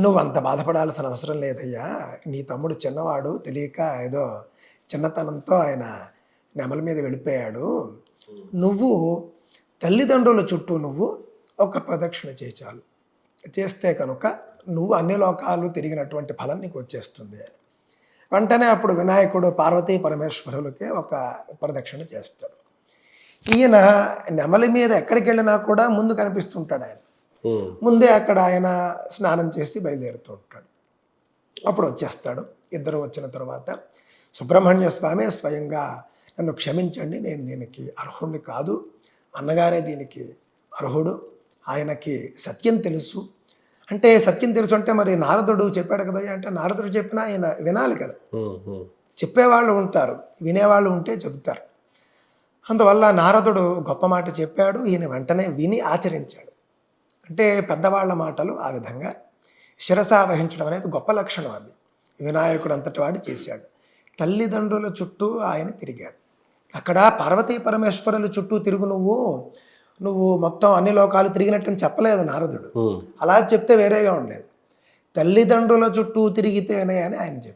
నువ్వు అంత బాధపడాల్సిన అవసరం లేదయ్యా. నీ తమ్ముడు చిన్నవాడు తెలియక ఏదో చిన్నతనంతో ఆయన నెమలి మీద వెళ్ళిపోయాడు. నువ్వు తల్లిదండ్రుల చుట్టూ నువ్వు ఒక ప్రదక్షిణ చేయి చాలు. చేస్తే కనుక నువ్వు అన్ని లోకాలు తిరిగినటువంటి ఫలం నీకు వచ్చేస్తుంది అని. వెంటనే అప్పుడు వినాయకుడు పార్వతీ పరమేశ్వరులకే ఒక ప్రదక్షిణ చేస్తాడు. ఈయన నెమలి మీద ఎక్కడికెళ్ళినా కూడా ముందు కనిపిస్తుంటాడు ఆయన. ముందే అక్కడ ఆయన స్నానం చేసి బయలుదేరుతూ ఉంటాడు. అప్పుడు వచ్చేస్తాడు. ఇద్దరు వచ్చిన తర్వాత సుబ్రహ్మణ్య స్వామి స్వయంగా నన్ను క్షమించండి, నేను దీనికి అర్హుడిని కాదు, అన్నగారే దీనికి అర్హుడు, ఆయనకి సత్యం తెలుసు. అంటే సత్యం తెలుసు అంటే మరి నారదుడు చెప్పాడు కదా, అంటే నారదుడు చెప్పినా ఆయన వినాలి కదా. చెప్పేవాళ్ళు ఉంటారు, వినేవాళ్ళు ఉంటే చెబుతారు. అందువల్ల నారదుడు గొప్ప మాట చెప్పాడు, ఈయన వెంటనే విని ఆచరించాడు. అంటే పెద్దవాళ్ల మాటలు ఆ విధంగా శిరసా వహించడం అనేది గొప్ప లక్షణం. అది వినాయకుడు అంతటి వాడు చేశాడు. తల్లిదండ్రుల చుట్టూ ఆయన తిరిగాడు. అక్కడ పార్వతీ పరమేశ్వరుల చుట్టూ తిరుగు నువ్వు మొత్తం అన్ని లోకాలు తిరిగినట్టని చెప్పలేదు నారదుడు. అలా చెప్తే వేరేగా ఉండేది. తల్లిదండ్రుల చుట్టూ తిరిగితేనే అని ఆయన చెప్పాడు.